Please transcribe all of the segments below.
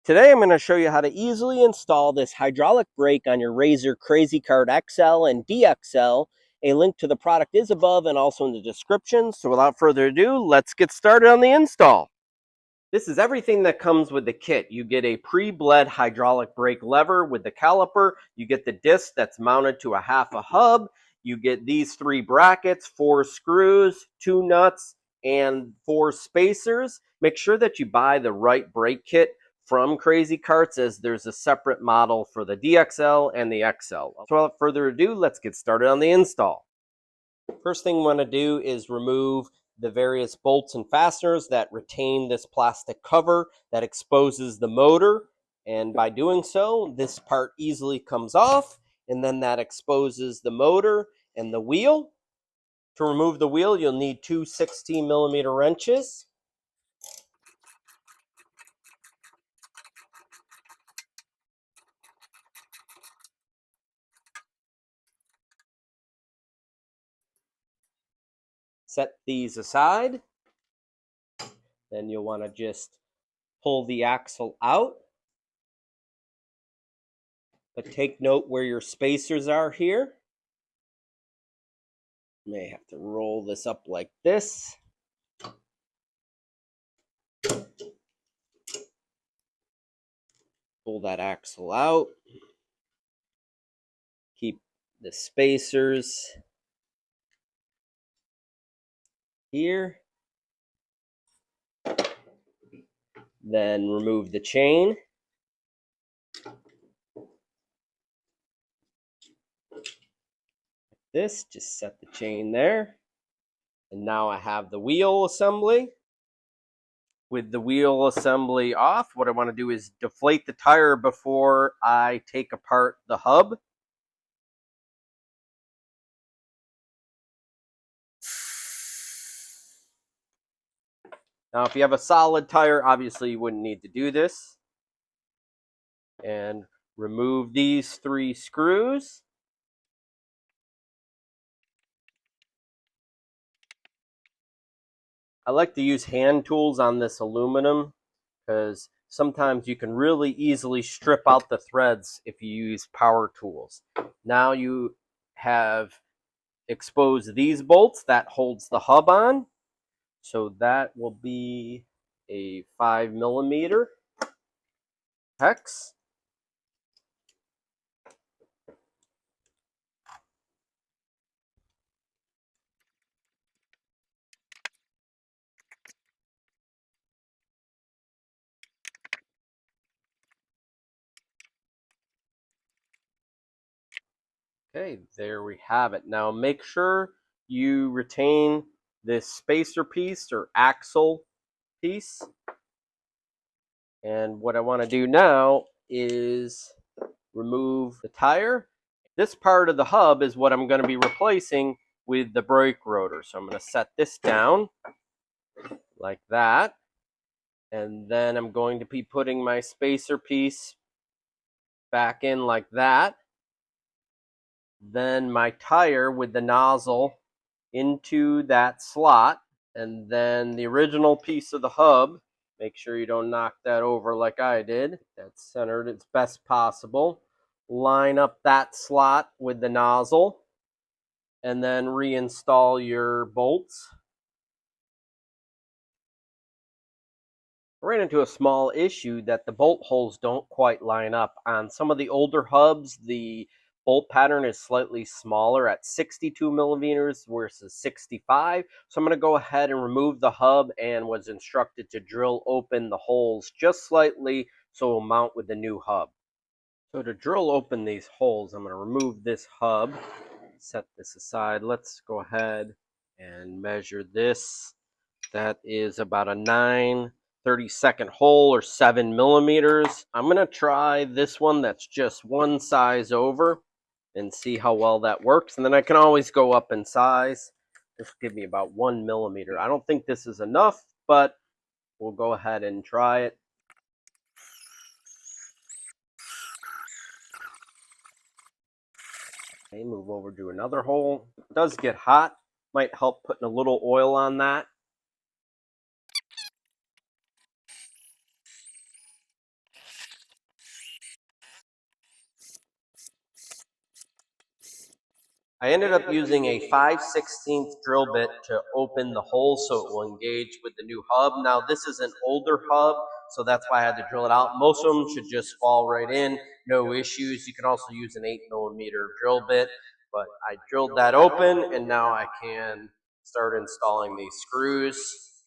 Today I'm going to show you how to easily install this hydraulic brake on your Razor Crazy Cart XL and DXL. A link to the product is above and also in the description. So without further ado, let's get started on the install. This is everything that comes with the kit. You get a pre-bled hydraulic brake lever with the caliper. You get the disc that's mounted to a half a hub. You get these 3 brackets, 4 screws, 2 nuts, and 4 spacers. Make sure that you buy the right brake kit from Crazy Carts, as there's a separate model for the DXL and the XL. So without further ado, let's get started on the install. First thing we want to do is remove the various bolts and fasteners that retain this plastic cover that exposes the motor. And by doing so, this part easily comes off, and then that exposes the motor and the wheel. To remove the wheel, you'll need 2 16mm wrenches. Set these aside. Then you'll want to just pull the axle out. But take note where your spacers are here. You may have to roll this up like this. Pull that axle out. Keep the spacers here. Then remove the chain. This, just set the chain there. And now I have the wheel assembly. With the wheel assembly off, what I want to do is deflate the tire before I take apart the hub. Now, if you have a solid tire, obviously you wouldn't need to do this. And remove these 3 screws. I like to use hand tools on this aluminum because sometimes you can really easily strip out the threads if you use power tools. Now you have exposed these bolts that holds the hub on. So that will be a 5mm hex. Okay, there we have it. Now make sure you retain this spacer piece or axle piece. And what I want to do now is remove the tire. This part of the hub is what I'm going to be replacing with the brake rotor. So I'm going to set this down like that. And then I'm going to be putting my spacer piece back in like that. Then my tire with the nozzle into that slot. And then the original piece of the hub, make sure you don't knock that over like I did. That's centered as best possible. Line up that slot with the nozzle and then reinstall your bolts. I ran into a small issue that the bolt holes don't quite line up. On some of the older hubs, the bolt pattern is slightly smaller at 62mm versus 65. So I'm going to go ahead and remove the hub and was instructed to drill open the holes just slightly so it will mount with the new hub. So to drill open these holes, I'm going to remove this hub, set this aside. Let's go ahead and measure this. That is about a 9/32 hole or 7mm. I'm going to try this one that's just one size over and see how well that works. And then I can always go up in size. This will give me about 1mm. I don't think this is enough, but we'll go ahead and try it. Okay, move over to another hole. It does get hot. Might help putting a little oil on that. I ended up using a 5/16 drill bit to open the hole so it will engage with the new hub. Now this is an older hub, so that's why I had to drill it out. Most of them should just fall right in, no issues. You can also use an 8mm drill bit, but I drilled that open and now I can start installing these screws.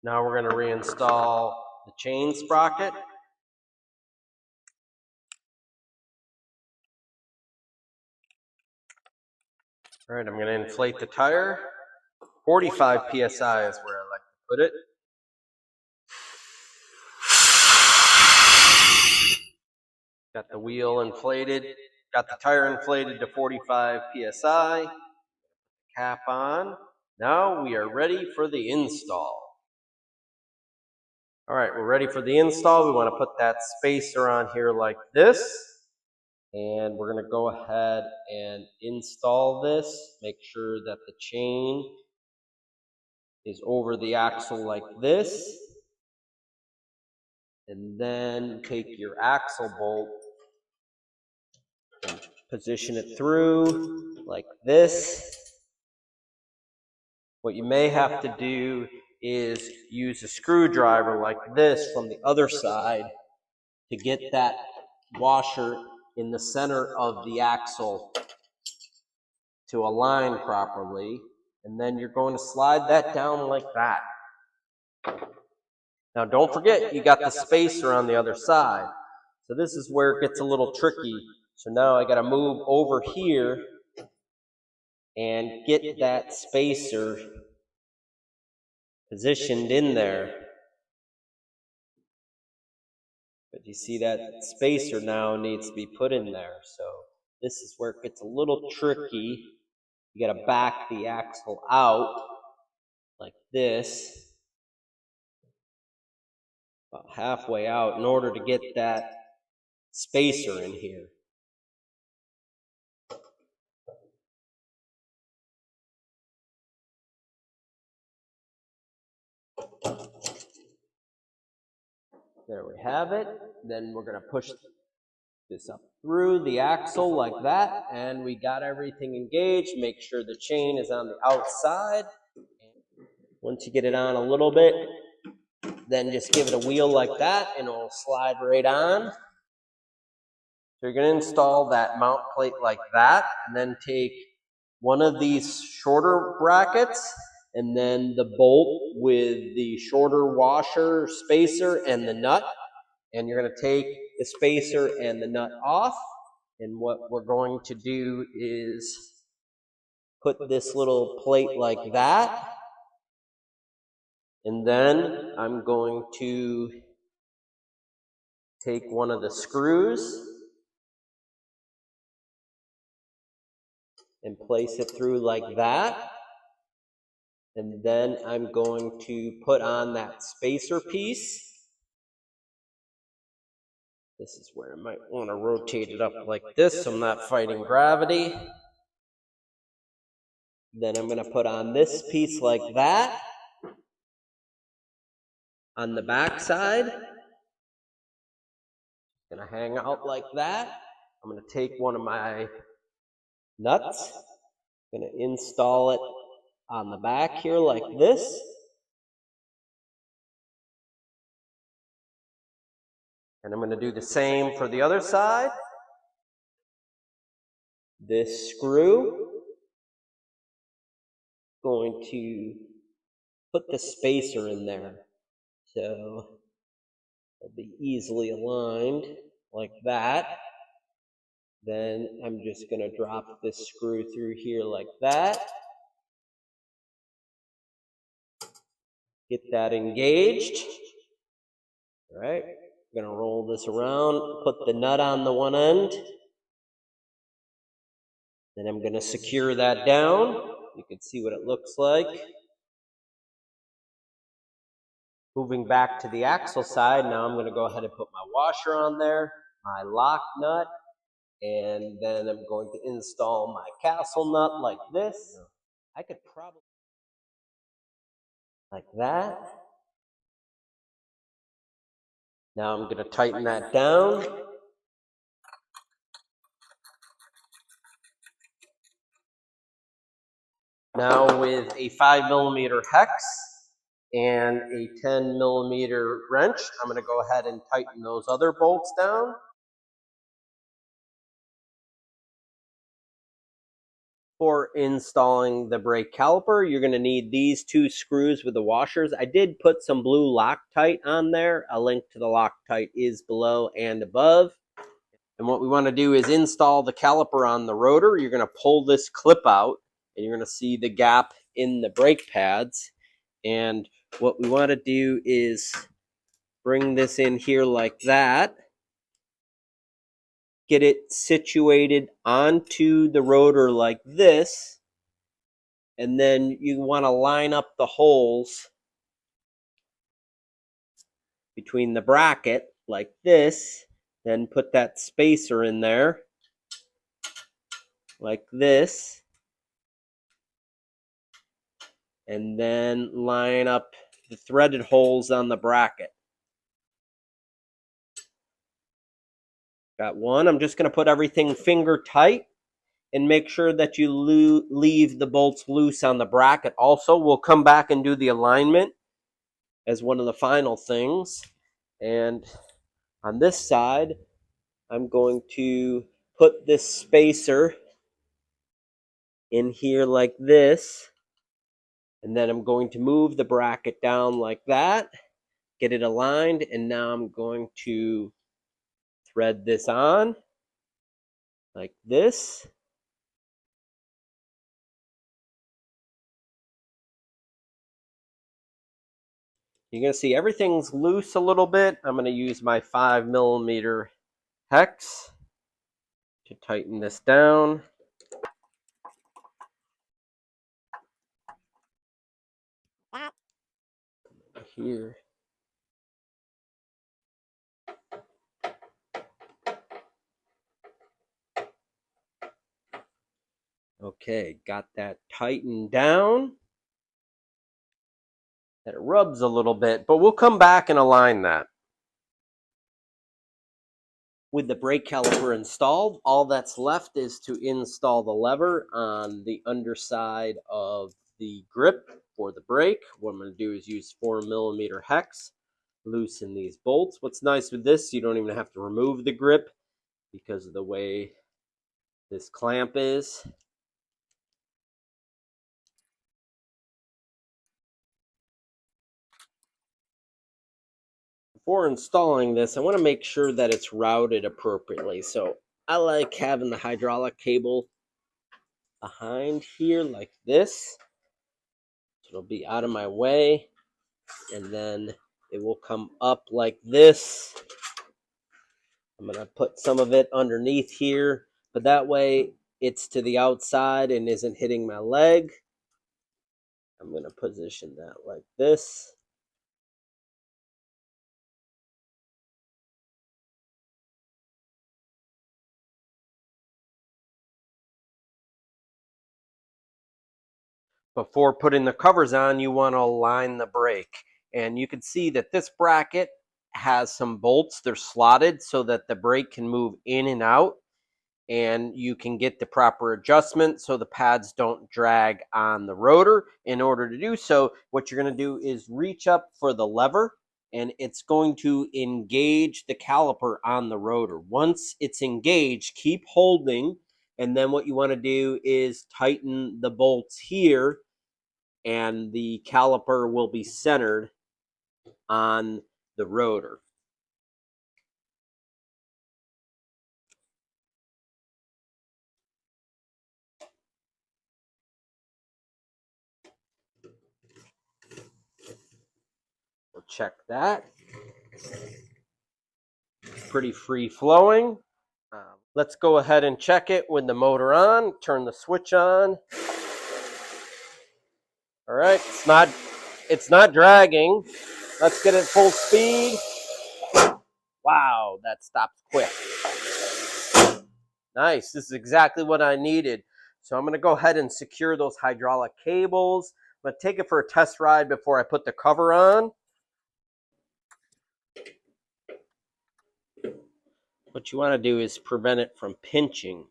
Now we're going to reinstall the chain sprocket. All right, I'm going to inflate the tire. 45 PSI is where I like to put it. Got the wheel inflated, got the tire inflated to 45 PSI. Cap on. Now we are ready for the install. All right, we're ready for the install. We want to put that spacer on here like this. And we're going to go ahead and install this. Make sure that the chain is over the axle like this. And then take your axle bolt and position it through like this. What you may have to do is use a screwdriver like this from the other side to get that washer in the center of the axle to align properly. And then you're going to slide that down like that. Now don't forget, you got the spacer on the other side. So this is where it gets a little tricky. So now I got to move over here and get that spacer positioned in there. But you see that spacer now needs to be put in there. So this is where it gets a little tricky. You got to back the axle out like this, about halfway out, in order to get that spacer in here. There we have it. Then we're going to push this up through the axle like that, and we got everything engaged. Make sure the chain is on the outside. Once you get it on a little bit, then just give it a wheel like that and it'll slide right on. So you're going to install that mount plate like that, and then take one of these shorter brackets and then the bolt with the shorter washer spacer and the nut, and you're going to take the spacer and the nut off. And what we're going to do is put this little plate like that, and then I'm going to take one of the screws and place it through like that. And then I'm going to put on that spacer piece. This is where I might want to rotate it up like this so I'm not fighting gravity. Then I'm going to put on this piece like that on the back side. Going to hang out like that. I'm going to take one of my nuts. Going to install it on the back here like this. And I'm going to do the same for the other side. This screw, going to put the spacer in there. So it'll be easily aligned like that. Then I'm just going to drop this screw through here like that. Get that engaged. All right, I'm going to roll this around, put the nut on the one end. Then I'm going to secure that down. You can see what it looks like. Moving back to the axle side, now I'm going to go ahead and put my washer on there, my lock nut, and then I'm going to install my castle nut like this. I could probably, like that. Now I'm going to tighten that down. Now with a 5mm hex and a 10mm wrench, I'm going to go ahead and tighten those other bolts down. For installing the brake caliper, you're going to need these 2 screws with the washers. I did put some blue Loctite on there. A link to the Loctite is below and above. And what we want to do is install the caliper on the rotor. You're going to pull this clip out, and you're going to see the gap in the brake pads. And what we want to do is bring this in here like that. Get it situated onto the rotor like this. And then you want to line up the holes between the bracket like this. Then put that spacer in there like this. And then line up the threaded holes on the bracket. Got one. I'm just going to put everything finger tight and make sure that you leave the bolts loose on the bracket. Also, we'll come back and do the alignment as one of the final things. And on this side, I'm going to put this spacer in here like this. And then I'm going to move the bracket down like that, get it aligned, and now I'm going to thread this on like this. You're going to see everything's loose a little bit. I'm going to use my 5mm hex to tighten this down. Here. Okay, got that tightened down. That it rubs a little bit, but we'll come back and align that. With the brake caliper installed, all that's left is to install the lever on the underside of the grip for the brake. What I'm going to do is use 4mm hex, loosen these bolts. What's nice with this, you don't even have to remove the grip because of the way this clamp is. Before installing this, I want to make sure that it's routed appropriately. So I like having the hydraulic cable behind here like this. So it'll be out of my way. And then it will come up like this. I'm going to put some of it underneath here, but that way it's to the outside and isn't hitting my leg. I'm going to position that like this. Before putting the covers on, you want to align the brake. And you can see that this bracket has some bolts. They're slotted so that the brake can move in and out. And you can get the proper adjustment so the pads don't drag on the rotor. In order to do so, what you're going to do is reach up for the lever, and it's going to engage the caliper on the rotor. Once it's engaged, keep holding, and then what you want to do is tighten the bolts here, and the caliper will be centered on the rotor. We'll check that. Pretty free flowing. Let's go ahead and check it with the motor on. Turn the switch on. All right, it's not dragging. Let's get it full speed. Wow, that stops quick. Nice, this is exactly what I needed. So I'm gonna go ahead and secure those hydraulic cables. I'm gonna take it for a test ride before I put the cover on. What you wanna do is prevent it from pinching.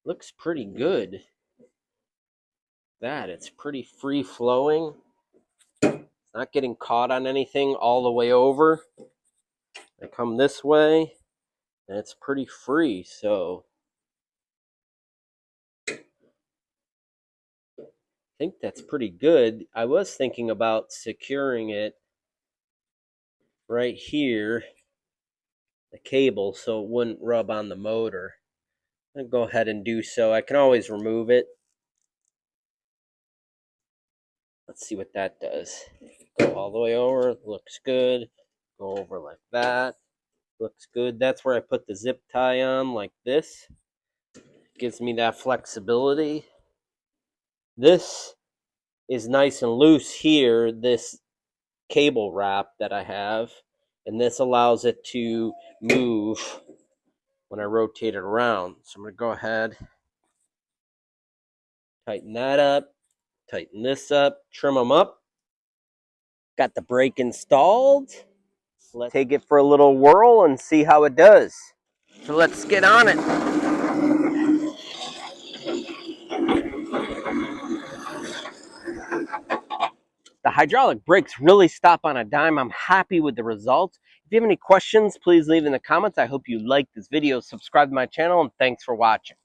Looks pretty good. that. It's pretty free flowing. It's not getting caught on anything all the way over. I come this way and it's pretty free, so I think that's pretty good. I was thinking about securing it right here, the cable, so it wouldn't rub on the motor. I'll go ahead and do so. I can always remove it. Let's see what that does. Go all the way over. Looks good. Go over like that. Looks good. That's where I put the zip tie on, like this. Gives me that flexibility. This is nice and loose here, this cable wrap that I have, and this allows it to move when I rotate it around. So I'm going to go ahead, tighten that up, tighten this up, trim them up. Got the brake installed. Let's take it for a little whirl and see how it does. So let's get on it. The hydraulic brakes really stop on a dime. I'm happy with the results. If you have any questions, please leave in the comments. I hope you liked this video. Subscribe to my channel, and thanks for watching.